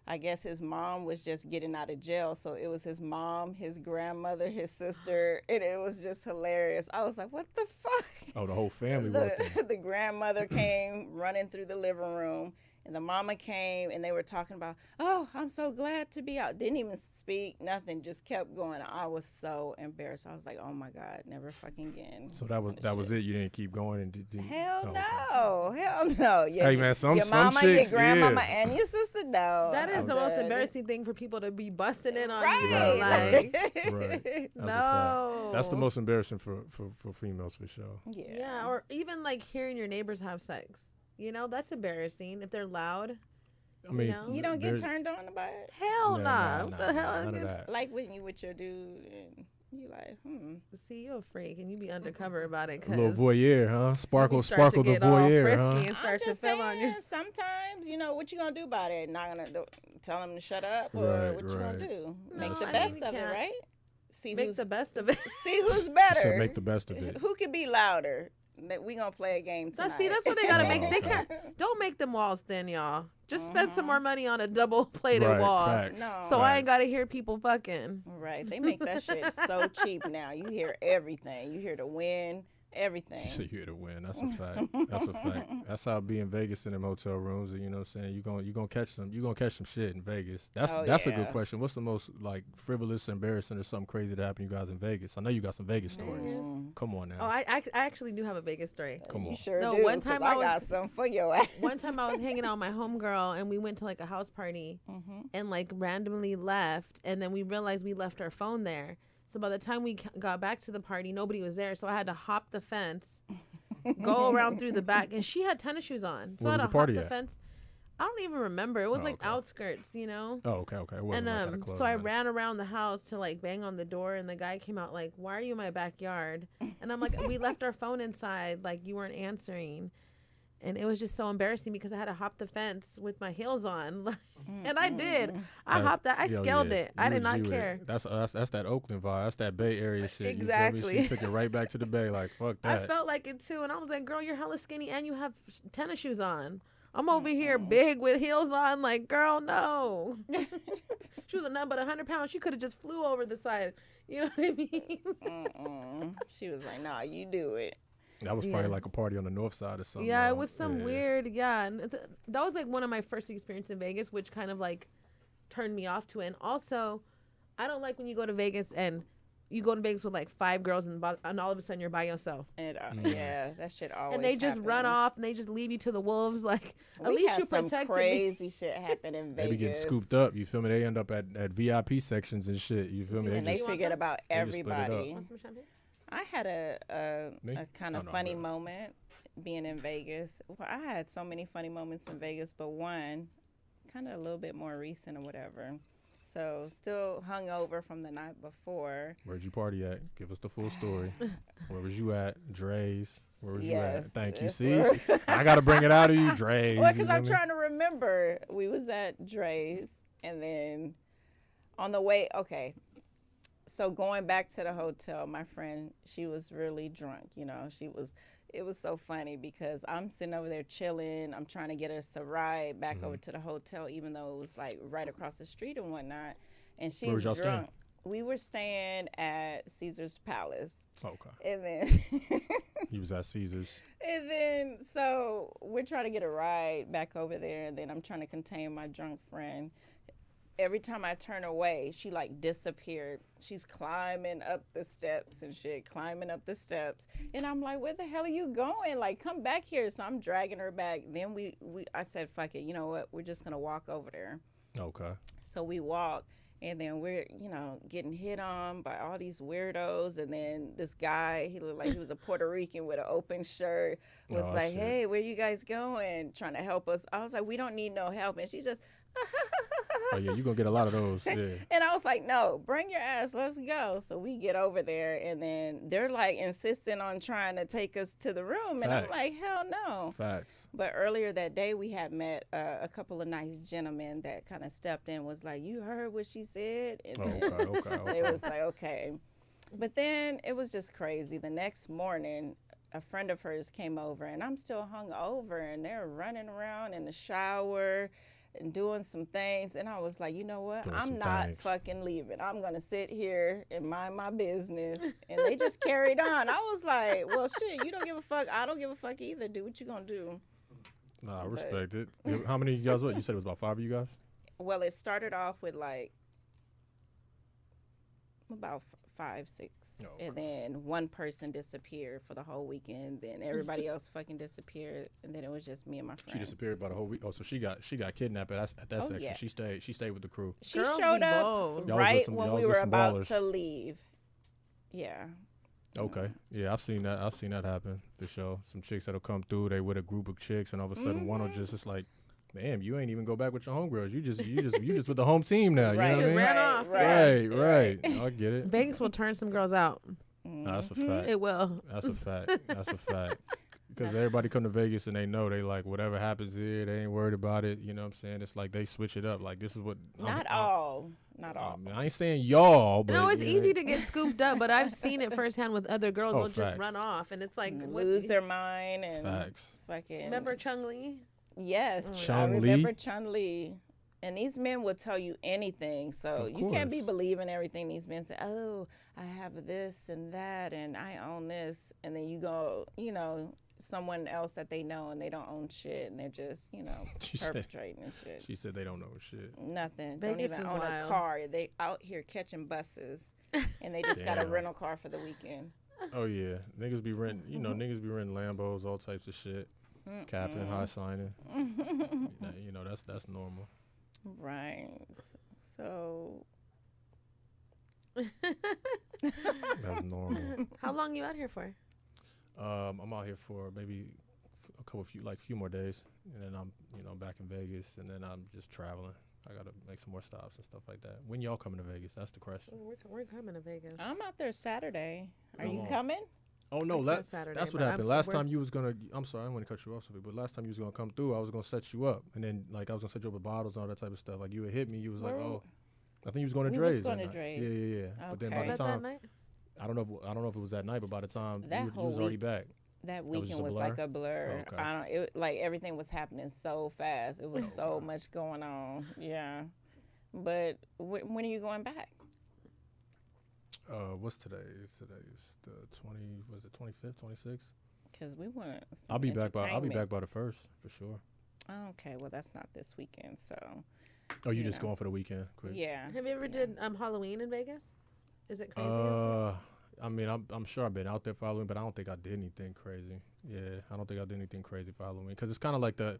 I guess his mom was just getting out of jail. So it was his mom, his grandmother, his sister, and it was just hilarious. I was like, what the fuck? Oh, the whole family walked in. The grandmother came running through the living room, and the mama came, and they were talking about, oh, I'm so glad to be out. Didn't even speak, nothing, just kept going. I was so embarrassed. I was like, oh my God, never fucking again. So that was it. You didn't keep going and did Hell oh, no, hell no. Yeah, Hey, man, some your mama, chicks, your grandmama, yeah. and your sister, no. That is I'm the most good. embarrassing thing for people to be busting in on Right. you. Like, Right. That's a no. fact. That's the most embarrassing for females for sure. Yeah, or even like hearing your neighbors have sex. You know, that's embarrassing if they're loud. I mean, know? You don't get there's- turned on about it? Hell nah. What the hell? None of that. Like when you with your dude, and you like, See, you a freak and you be undercover about it. A little voyeur, huh? you Sparkle start to the get all voyeur, frisky huh? and I'm start to just feel on your. saying, sometimes, what you gonna do about it? Not gonna tell them to shut up, or Right, what you gonna right. do? No, Make the I mean, best you of it, can't. right? See Make who's the best of it. see who's She better. said make the best of it. Who can be louder? That we gonna play a game tonight. That's what they gotta make. Oh, They okay. can't. Don't make them walls thin, y'all. Just spend some more money on a double plated Right, wall. facts. No. So I ain't Facts. gotta hear people fucking. Right? They make that shit so cheap now. You hear everything. You hear the wind, everything. So you here to win. That's a fact. That's a fact. That's how it be in Vegas in them hotel rooms. You know what I'm saying? You gonna catch some shit in Vegas. That's Oh, a good yeah. question. What's the most like frivolous, embarrassing, or something crazy that happened to you guys in Vegas? I know you got some Vegas stories. Come on now. Oh, I actually do have a Vegas story. Come on. You sure No, do. one 'cause time I I got was- something for your ass. One time I was hanging out with my homegirl and we went to like a house party and like randomly left, and then we realized we left our phone there. So by the time we got back to the party, nobody was there. So I had to hop the fence, go around through the back, and she had tennis shoes on. So Where I was had the to party hop the at? fence. I don't even remember. It was Oh, like okay. outskirts, you know. Oh, okay. It wasn't And like at a club so I or nothing. ran around the house to like bang on the door, and the guy came out like, "Why are you in my backyard?" And I'm like, "We left our phone inside. Like you weren't answering." And it was just so embarrassing because I had to hop the fence with my heels on. And I did. I hopped that. I scaled it. I did not care. That's that Oakland vibe. That's that Bay Area shit. Exactly. You feel me? She took it right back to the Bay. Like, fuck that. I felt like it too. And I was like, girl, you're hella skinny and you have tennis shoes on. I'm over here big with heels on. Like, girl, no. She was nothing but 100 pounds. She could have just flew over the side. You know what I mean? She was like, nah, you do it. That was probably like a party on the north side or something. Yeah, it was some weird, and that was like one of my first experiences in Vegas, which kind of like turned me off to it. And also, I don't like when you go to Vegas and you go to Vegas with like 5 girls and all of a sudden you're by yourself. And yeah, that shit always And they just happens. run off and they just leave you to the wolves. Like, at We least had you some protected crazy shit happen in They Vegas. be getting scooped up. You feel me? They end up at VIP sections and shit. You feel me? And they just forget about just split it up. everybody. Want some champagne? I had a Me? kind Oh, of no, funny no. moment being in Vegas. Well, I had so many funny moments in Vegas, but one kind of a little bit more recent or whatever. So still hungover from the night before. Where'd you party at? Give us the full story. Where was you at? Dre's. Where was you at? Yes, Thank you. that's See, where- I gotta bring it out of you, Dre's. Well, you because feel I'm me? trying to remember. We was at Dre's, and then on the way, okay. So going back to the hotel, my friend, she was really drunk. You know, it was so funny because I'm sitting over there chilling. I'm trying to get us a ride back over to the hotel, even though it was like right across the street and whatnot. And she's Where was y'all drunk. staying? We were staying at Caesar's Palace. Okay. And then He was at Caesar's. and then so we're trying to get a ride back over there, and then I'm trying to contain my drunk friend. Every time I turn away, she like disappeared. She's climbing up the steps and shit, climbing up the steps. And I'm like, where the hell are you going? Like, come back here. So I'm dragging her back. Then I said, fuck it. You know what? We're just going to walk over there. Okay. So we walk, and then we're, getting hit on by all these weirdos. And then this guy, he looked like he was a Puerto Rican with an open shirt, was Oh, like, shit. hey, where you guys going? Trying to help us. I was like, we don't need no help. And she just, Oh yeah, you gonna get a lot of those. Yeah. and I was like, no, bring your ass, let's go. So we get over there, and then they're like insisting on trying to take us to the room. And I'm Facts. like, hell no. Facts. But earlier that day, we had met a couple of nice gentlemen that kind of stepped in, was like, you heard what she said? And Oh, then okay. it was like, okay. But then it was just crazy. The next morning, a friend of hers came over, and I'm still hung over, and they're running around in the shower and doing some things. And I was like, you know what? Doing I'm some not things. fucking leaving. I'm going to sit here and mind my business. And they just carried on. I was like, well, shit, you don't give a fuck. I don't give a fuck either. Do what you going to do. Nah, I But- respect it. How many of you guys? What you said it was about 5 of you guys? Well, it started off with like about 5, 6, Oh, and then one person disappeared for the whole weekend. Then everybody else fucking disappeared, and then it was just me and my friend. She disappeared about a whole week. Oh, so she got kidnapped at that Oh, section. yeah. She stayed with the crew. She Girls showed be up bold. Y'all was with right some- when y'all was we with were some about ballers. to leave. Yeah. Okay. Yeah, I've seen that happen for sure. Some chicks that'll come through, they with a group of chicks, and all of a sudden one will just, it's like, damn, you ain't even go back with your homegirls. You just with the home team now. You Right. know what I Just mean? ran off. Right. I get it. Vegas will turn some girls out. Nah, that's a fact. It will. That's a fact. That's a fact. Because everybody come to Vegas and they know they like whatever happens here, they ain't worried about it. You know what I'm saying? It's like they switch it up. Like this is what. Not all. Not all. I ain't saying y'all, but No, it's you know, easy to get scooped up, but I've seen it firsthand with other girls. Oh, They'll just facts. run off, and it's like, what- Lose their mind and Facts. fucking. Remember Chung Lee? Yes, Chung I Lee? remember Chun Li. And these men will tell you anything. So Of you can't be course. believing everything these men say. Oh, I have this and that, and I own this. And then you go, someone else that they know, and they don't own shit, and they're just, She said- perpetrating and shit. She said they don't know shit. Nothing. Don't Vegas even is own a wild. car. They out here catching buses, and they just got a Damn. rental car for the weekend. Oh yeah, niggas be renting. Niggas be renting Lambos, all types of shit. Captain high signing. That's normal. Right. So That's normal. How long you out here for? I'm out here for maybe a few more days, and then I'm back in Vegas, and then I'm just traveling. I gotta make some more stops and stuff like that. When y'all coming to Vegas? That's the question. We're coming to Vegas. I'm out there Saturday. Are How you long? coming? Oh no, I can't Saturday, that's what but happened. I'm- Last we're- time you was gonna. I'm sorry, I didn't want to cut you off, Sophie, but last time you was gonna come through, I was gonna set you up, and then like I was gonna set you up with bottles and all that type of stuff. Like you would hit me, you was like, Where- oh, I think you was going to We was Dre's. going that to night. Dre's. Yeah. But then by Okay. the Was that that time, night? I don't know if it was that night, but by the time That you whole was already week- back. That was just weekend a was blur? like a blur. Okay. I don't. It, like everything was happening so fast. It was so much going on. Yeah. But when are you going back? What's today? Today's the 20. Was it 25th, 26th? Because we want. I'll be back by entertainment. the first for sure. Okay, well that's not this weekend, so Oh, you You just know. going for the weekend? Quick. yeah. Have you ever did Halloween in Vegas? Is it crazy? I mean, I'm sure I've been out there for Halloween, but I don't think I did anything crazy. Yeah, I don't think I did anything crazy for Halloween because it's kind of like that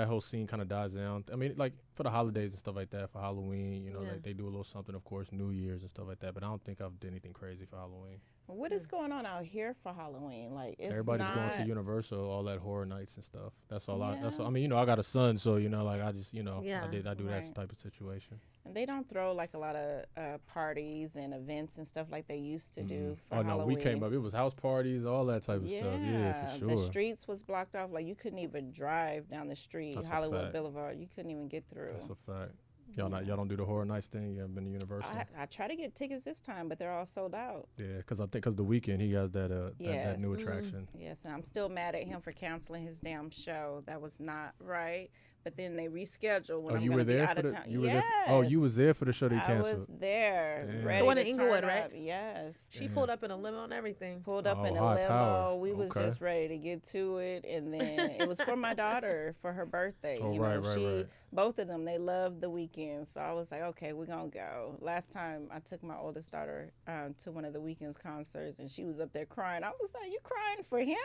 whole scene kind of dies down. I mean, like for the holidays and stuff like that, for Halloween, Yeah. like they do a little something, of course, New Year's and stuff like that. But I don't think I've did anything crazy for Halloween. What is going on out here for Halloween? Like it's Everybody's not, going to Universal, all that horror nights and stuff. That's all. That's Yeah. all. I mean, I got a son, so like I just Yeah. I do that Right. type of situation. And they don't throw like a lot of parties and events and stuff like they used to do for Oh no, Halloween. we came up. It was house parties, all that type of stuff. Yeah, for sure. The streets was blocked off. Like you couldn't even drive down the street, That's a Hollywood fact. Boulevard. You couldn't even get through. That's a fact. Y'all don't do the horror nights thing. You haven't been to Universal. I try to get tickets this time, but they're all sold out. Yeah, because the weekend he has that that new Yes. attraction. Yes, and I'm still mad at him for canceling his damn show. That was not right. But then they rescheduled when Oh, I'm you going were to be there out for of the town. you were Yes. there. Oh, you was there for the show they I canceled. was there. Damn. Ready The one to in Inglewood, turn right? up. Yes. She pulled up in a limo and everything. Pulled up Oh, in a high limo. power. We was Okay. just ready to get to it, and then it was for my daughter for her birthday. Oh, you right, know, right. both of them, they loved the weekend, so I was like, okay, we're gonna go. Last time I took my oldest daughter to one of the weekend's concerts, and she was up there crying. I was like, you crying for him?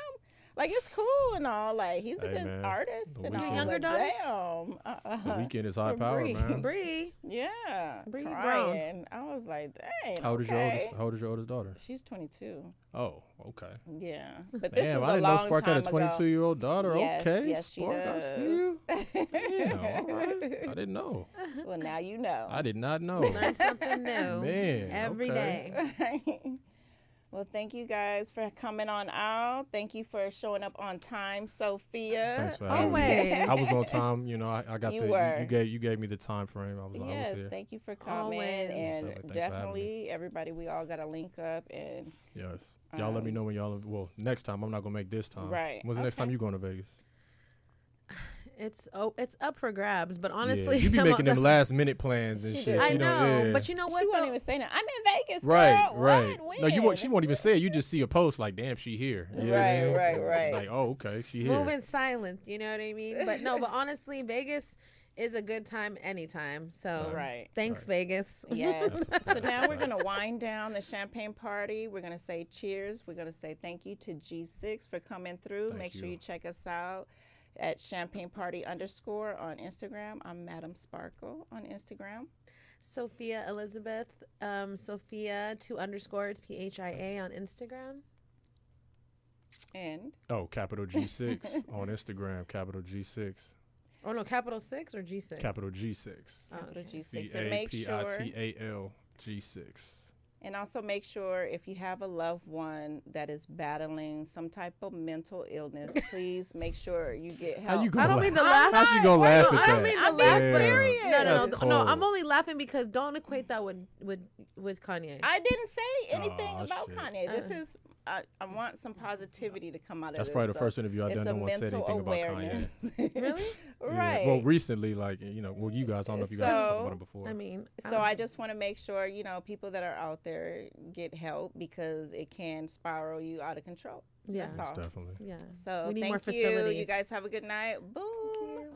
Like it's cool and all. Like he's a Hey, good man, artist the and all. Weeknd- Younger but daughter? damn. The weekend is high For power, Bree. man. Bree. Yeah, Bree grown. crying. I was like, dang. How old is okay. your oldest daughter? She's 22. Oh, okay. Yeah, but this Damn, was I a didn't know long Spark had a time ago. 22-year-old daughter. Yes, Okay, yes, she Spark, I see you. does. Damn, all right. I didn't know. Well, now you know. I did not know. Learn something new Man, every okay. day. Well, thank you guys for coming on out. Thank you for showing up on time, Sophia. Thanks for having me. Always. I was on time. I got You the were. you gave me the time frame. I was Yes, here. thank you for coming. Always. And Thanks for having me. definitely, everybody, we all got to link up. And Yes. Y'all let me know when y'all. Next time I'm not gonna make this time. Right. When's the next Okay. time you going to Vegas? It's up for grabs, but Yeah, honestly, you be I'm making also- them last minute plans and She shit. does. I She know, don't- yeah. but you know what? she won't though? even say that. I'm in Vegas, girl. Right, What? right. When? No, she won't even say it. You just see a post like, "Damn, she here." You know what I Right, mean? right. Like, oh, okay, she here. Move in silence, you know what I mean? But no, but honestly, Vegas is a good time anytime. So Right. thanks, Right. Vegas. Yes. So now we're going to wind down the champagne party. We're going to say cheers. We're going to say thank you to G6 for coming through. Thank Make sure you. you check us out at champagne party _ on Instagram. I'm Madam Sparkle on Instagram. Sophia Elizabeth, Sophia 2_ PHIA on Instagram. And Oh, capital G6 on Instagram. Capital G6. Oh no, capital 6 or G6? Capital G6. capital okay. G6. And make sure, CAPITAL G6. and also make sure if you have a loved one that is battling some type of mental illness, please make sure you get help. How you gonna I don't laugh? mean to laugh. How she gonna laugh at that? I don't mean to I'm laugh. being but- serious. No, That's no. I'm cold. only laughing because don't equate that with Kanye. I didn't say anything Aw, about shit. Kanye. This is I want some positivity to come out of That's this. probably the so first interview I've it's done. a No one said mental anything about Kanye. awareness. Really? Yeah. Right. Well, recently, like well, you guys. I don't know if you guys talked So, about it before. I mean, So I just want to make sure, people that are out there get help because it can spiral you out of control. yeah, That's Most all. definitely. yeah. So We need thank more you. facilities. You guys have a good night. Boom.